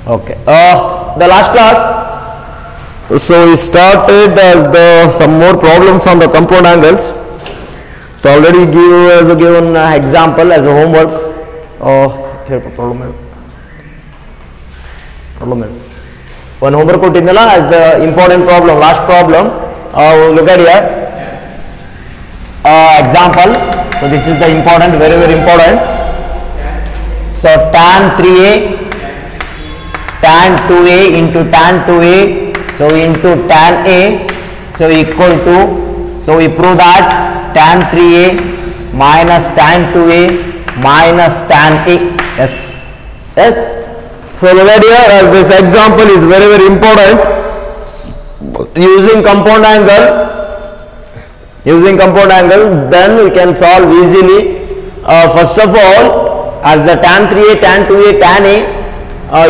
Okay. The last class, so we started some more problems on the compound angles. So already give as a given example as a homework. Here problem. One homework as the important problem, last problem. Look at here. Example. So this is the important, very very important. So tan 3a, tan 2a into tan 2a, so into tan a, so equal to, so we prove that tan 3a minus tan 2a minus tan a. Yes, yes. So look at here, as this example is very very important. Using compound angle, then we can solve easily. First of all, as the tan 3a, tan 2a, tan a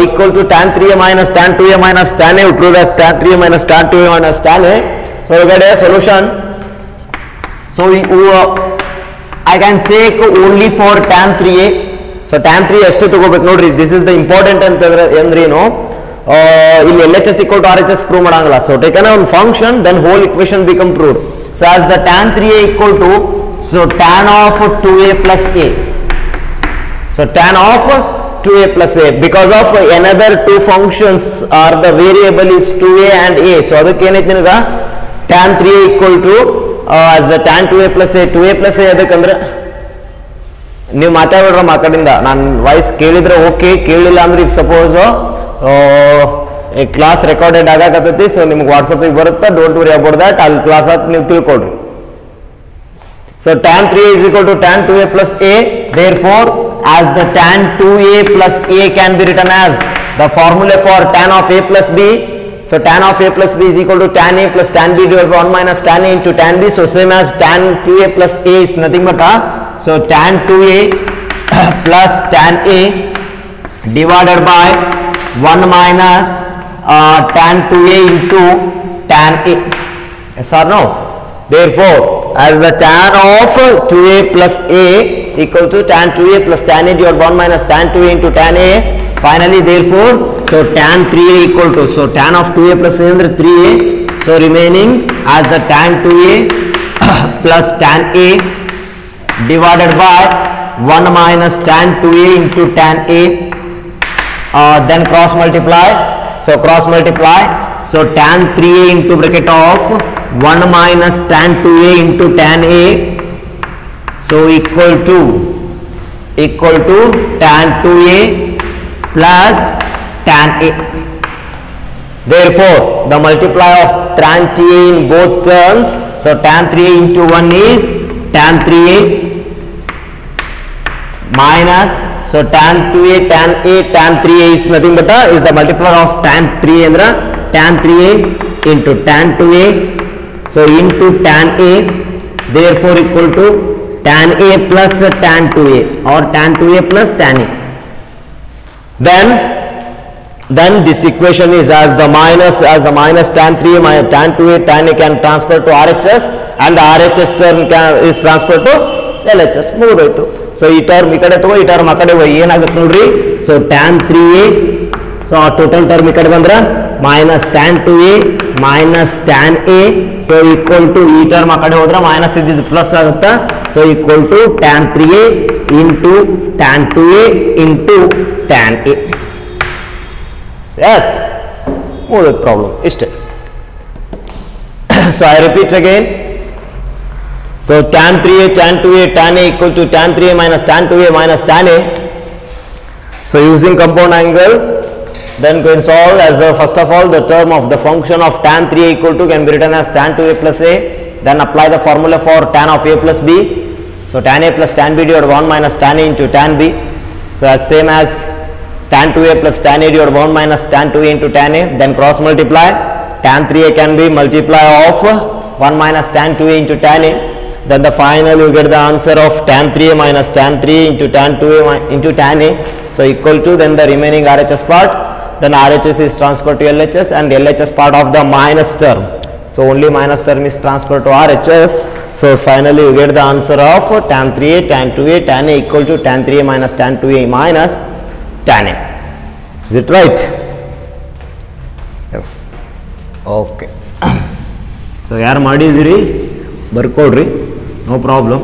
equal to tan 3a minus tan 2a minus tan a, we prove as tan 3a minus tan 2a minus tan a. So look at a solution. So I can take only for tan 3a. So tan 3 ಎಷ್ಟು ತಗೋಬೇಕು ನೋಡ್ರಿ, this is the important ಅಂತಂದ್ರೆ ಏನು, ಇಲ್ಲಿ LHS equal to RHS prove ಮಾಡಂಗಿಲ್ಲ. So take an function, then whole equation become proved. So as the tan 3a equal to, so tan of 2a plus a. So tan of 2a plus a, because of another two functions are the variable is 2a and a. So ಅದಕ್ಕೆ ಏನೈತೆ ನಿನಗ tan 3a equal to as the tan 2a plus a, 2a plus a ಅದಕ್ಕಂದ್ರೆ ನೀವು ಮಾತಾಡ್ರ ಮಾತಾಡಿಂದ ನಾನು voice ಕೇಳಿದ್ರೆ okay, ಕೇಳಿಲ್ಲ ಅಂದ್ರೆ if suppose class recorded ಆಗಕತ್ತೈತಿ, so ನಿಮ್ಗೆ ವಾಟ್ಸಪ್ಪಿಗೆ ಬರುತ್ತೆ, ಡೋಂಟ್ ವರಿ ಅಬೌಟ್ ದಟ್, ಅಲ್ಲಿ ಕ್ಲಾಸ್ ಆಗಿ ನೀವು ತಿಳ್ಕೊಳ್ರಿ. So tan 3a is equal to tan 2a plus a, therefore as the tan 2a plus a can be written as the formula for tan of a plus b. So tan of a plus b is equal to tan a plus tan b divided by 1 minus tan a into tan b. So same as tan 2a plus a is nothing but so tan 2a plus tan a divided by 1 minus tan 2a into tan a. Yes or no? Therefore as the tan of 2a plus a equal to tan 2a plus tan a divided by 1 minus tan 2a into tan a. Finally therefore, so tan 3a equal to, so tan of 2a plus a under 3a, so remaining as the tan 2a plus tan a divided by 1 minus tan 2a into tan a, then cross multiply. So cross multiply, so tan 3a into bracket of 1 minus tan 2a into tan a, so equal to tan 2a plus tan a. Therefore the multiply of tan 3a in both terms, so tan 3a into 1 is tan 3a minus, so tan 2a tan a, tan 3a is nothing but is the multiplier of tan 3a andra tan 3a into tan 2a, so into tan a, therefore equal to tan a plus tan 2a or tan 2a plus tan a. Then this equation is as the minus tan 3a minus tan 2a tan a can transfer to RHS, and the RHS term is transferred to LHS. ಮುಗಿದೋಯ್ತು. So ಈ term ಈ ಕಡೆ ತಗೋ, ಈ term ಆ ಕಡೆ ಏನಾಗುತ್ತೆ ನೋಡ್ರಿ. So tan 3a, so total term ಈ ಕಡೆ ಬಂದ್ರೆ minus tan 2a minus tan a, so equal to ಈ ಟರ್ಮ್ ಆ ಕಡೆ ಹೋದ್ರೆ ಮೈನಸ್ ಇದ್ದಿದ್ದು ಪ್ಲಸ್ ಆಗುತ್ತಾ, so equal to tan 3a into tan 2a into tan a. Yes, ಮುಗಿದೋಯ್ತು ಪ್ರಾಬ್ಲಮ್ ಇಷ್ಟೇ. So I repeat again. So tan 3a tan 2a tan a equal to tan 3a minus tan 2a minus tan a. So using compound angle, then going solve as the first of all the term of the function of tan 3a equal to can be written as tan 2a plus a. Then apply the formula for tan of a plus b. So tan a plus tan b divided by 1 minus tan a into tan b. So as same as tan 2a plus tan a divided by 1 minus tan 2a into tan a. Then cross multiply. Tan 3a can be multiply of 1 minus tan 2a into tan a. Then the final you get the answer of tan 3a minus tan 3 into tan 2a into tan a, so equal to, then the remaining RHS part, then RHS is transferred to LHS and LHS part of the minus term, so only minus term is transferred to RHS. So finally you get the answer of tan 3a tan 2a tan a equal to tan 3a minus tan 2a minus tan a. Is it right? Yes okay. So ಯಾರು ಮಾಡಿದಿರಿ ಬರ್ಕೊಡ್ರಿ, no problem.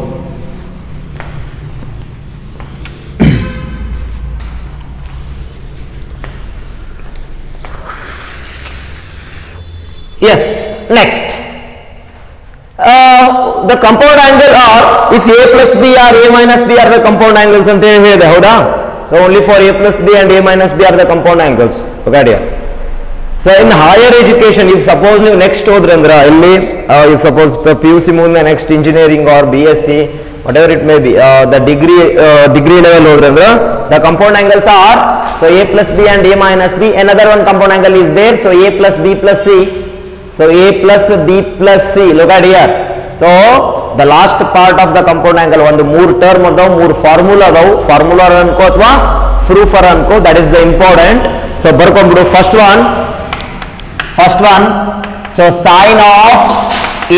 Yes next the compound angle are if a plus b or a minus b are the compound angles ಅಂತ ಹೇಳಿದೆ ಹೌದಾ. So only for a plus b and a minus b are the compound angles. Okay dear. So in higher education if suppose ನೀವು next ಹೋದ್ರೆ ಅಂದ್ರೆ ಇಲ್ಲಿ if suppose PUC ಮುಂದೆ next engineering or BSc whatever it may be the degree level ಹೋದ್ರೆ ಅಂದ್ರೆ the compound angles are so a plus b and a minus b, another one compound angle is there, so a plus b plus c. So a plus b plus c, look at here. So the last part of the compound angle ಒಂದು ಮೂರು term ಅದಾವ, ಮೂರು formula ಅದಾವ, formula ಅನ್ಕೋ ಅಥವಾ proof ಅನ್ಕೋ, that is the important. So ಬರ್ಕೊಂಡ್ಬಿಡು first one so sign of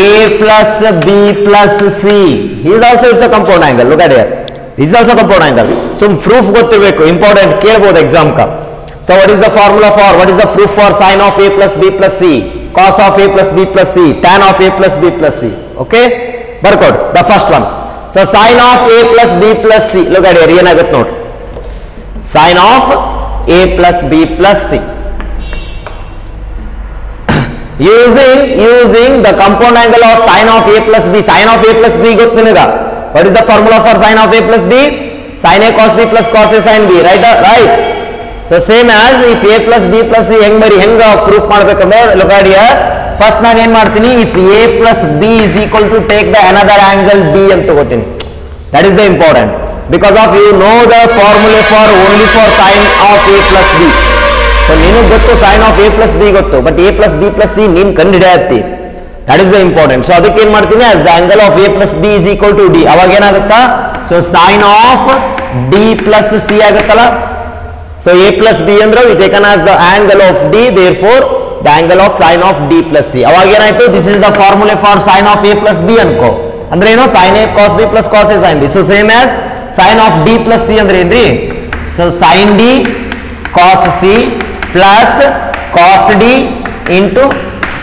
a plus b plus c is also it's a compound angle. Look at here, this is also compound angle. So proof ಗೊತ್ತಿರಬೇಕು, important ಕೇಳಬಹುದು exam ka. So what is the formula for, what is the proof for sin of a plus b plus c, cos of a plus b plus c, tan of a plus b plus c. Okay, ಬರ್ಕೊಡ್ the first one. So sin of a plus b plus c, look at here ಏನಾಗುತ್ತೆ ನೋಡಿ, sin of a plus b plus c using the compound angle of sin of a plus b. Sin of a plus b ಗೊತ್ತು ನಿನಗ, what is the formula for sin of a plus b, sin a cos b plus cos a sin b, right? So same as if a plus b plus c ಹೆಂಗ proof ಮಾಡಬೇಕಂದ್ರೆ look at here. First ನಾನು ಏನ್ ಮಾಡ್ತೀನಿ, if a plus b is equal to take the another angle b ಅಂತ ತಗೋತೀನಿ. That is the important, because of you know the formula for only for sin of a plus b. So ನಿನಗೆ ಗೊತ್ತು sin of a plus b ಗೊತ್ತು, but a plus b plus c ನೀನು ಕಂಡುಹಿಡಿಯತ್ತಿ. That is the important. So ಅದಕ್ಕೆ ಏನ್ ಮಾಡ್ತೀನಿ, as the angle of a plus b is equal to d, ಅವಾಗ ಏನಾಗುತ್ತಾ, so sin of d plus c ಆಗುತ್ತಲ್ಲ. So a plus b ಅಂದ್ರೆ we taken as the angle of d, therefore the angle of sin of d plus c. ಅವಾಗ ಏನಾಯ್ತು, this is the formula for sin of a plus b ಅನ್ಕೋ, ಅಂದ್ರೆ ಏನು, sin a cos b plus cos a sin b. So same as sin of d plus c ಅಂದ್ರೆ ಏನ್ರಿ, so sin d cos c plus cos d into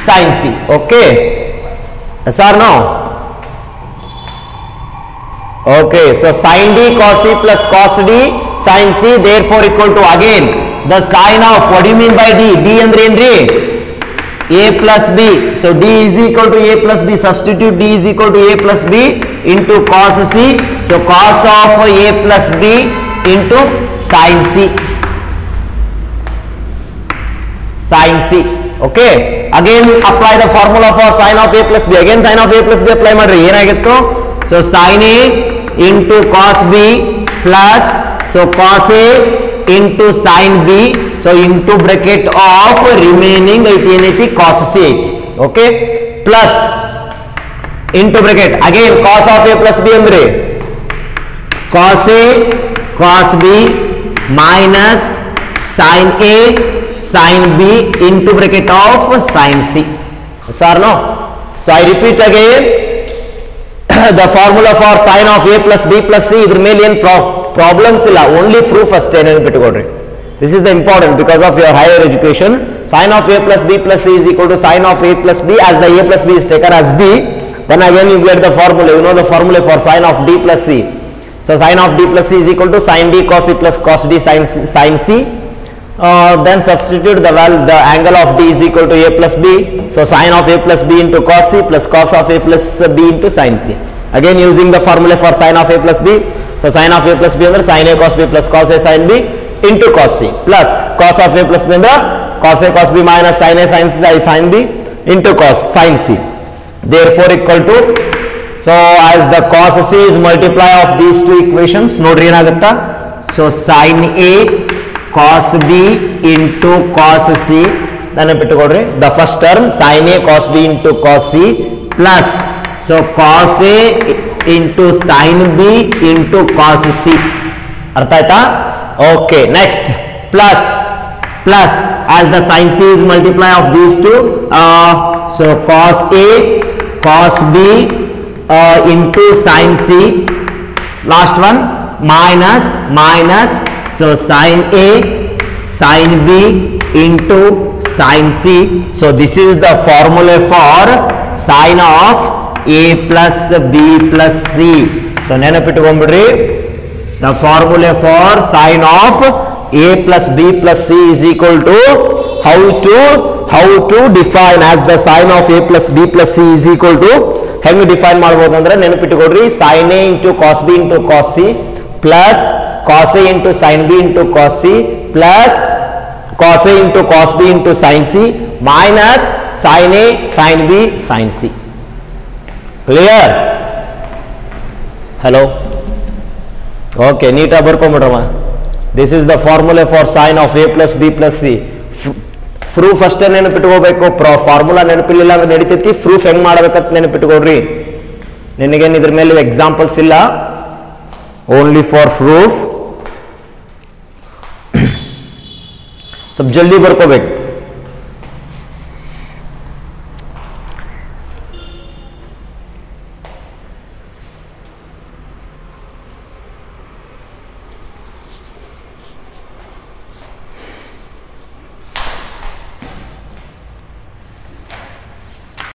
sin c. Okay, yes or no? Okay, so sin d cos c plus cos d sin c, therefore equal to again the sin of, what do you mean by d, d ಅಂದ್ರೆ ಏನ್ರಿ, a plus b. So d is equal to a plus b, substitute d is equal to a plus b into cos c, so cos of a plus b into sin c, okay. Again apply the formula for sin of a plus b, again sin of a plus b apply ಮಾಡ್ರಿ, ಏನಾಗಿತ್ತು, so sin a into cos b plus so cos a into sin b, so into bracket of remaining ಐತಿ cos c ಐತಿ, okay, plus into bracket again cos of a plus b ಅಂದ್ರೆ cos a cos b minus sin a sin b into bracket of sin c. Sir no? So I repeat again the formula for sin of a plus b plus c, ಇದ್ರ ಮೇಲೆ ಏನು problems ಇಲ್ಲ, only proof ಅಷ್ಟೇ ನೆನಪಿಟ್ಟುಕೊಡ್ರಿ. This is the important because of your higher education. Sin of a plus b plus c is equal to sin of a plus b, as the a plus b is taken as d, then again you get the formula, you know the formula for sin of d plus c. So sin of d plus c is equal to sin d cos c plus cos d sin c. Then substitute the angle of d is equal to a plus b, so sin of a plus b into cos c plus cos of a plus b into sin c. Again using the formula for sin of a plus b, so sin of a plus b ಅಂದ್ರೆ sin a cos b plus cos a sin b into cos c plus cos of a plus b ಅಂದ್ರೆ cos a cos b minus sin a sin b into cos sin c, therefore equal to, so as the cos c is multiply of these two equations, ನೋಡ್ರಿ ಏನಾಗುತ್ತಾ, so sin a cos b into cos c, ನೆನಪಿಟ್ಟುಕೊಡ್ರಿ the first term sin a cos b into cos c plus so cos a into sin b into cos c, ಅರ್ಥ ಆಯ್ತಾ, okay. Next plus as the sin c is multiply of these two, so cos a cos b into sin c, last one minus so sin a sin b into sin c. So this is the formula for sin of a plus b plus c. So ನೆನಪಿಟ್ಟುಕೊಂಡ್ಬಿಡ್ರಿ, the formula for sin of a plus b plus c is equal to how to define as the sin of a plus b plus c is equal to ಹೆಂಗೆ define ಮಾಡಬಹುದು ಅಂದ್ರೆ ನೆನಪಿಟ್ಟುಕೊಡ್ರಿ, sin a into cos b into cos c plus cos a into sin b into cos c plus cos a into cos b into sin c minus sin a sin b sin c. Clear? Hello? Okay, ನೀಟಾಗಿ ಬರ್ಕೊಂಬಿಡ್ರಮ್ಮ. This is the formula for sin of a plus b plus c. Proof ಅಷ್ಟೇ ನೆನಪಿಟ್ಕೋಬೇಕು, formula ನೆನಪಿಲ್ಲ ಅಂದ್ರೆ ನಡೀತೈತಿ. Proof ಹೆಂಗ್ ಮಾಡ್ಬೇಕಂತ ನೆನಪಿಟ್ಕೊಡ್ರಿ. ನಿನಗೇನು ಇದ್ರ ಮೇಲೆ examples ಇಲ್ಲ, ಓನ್ಲಿ ಫಾರ್ ಪ್ರೂಫ್. ಸ್ವಲ್ಪ ಜಲ್ದಿ ಬರ್ಕೋಬೇಕು.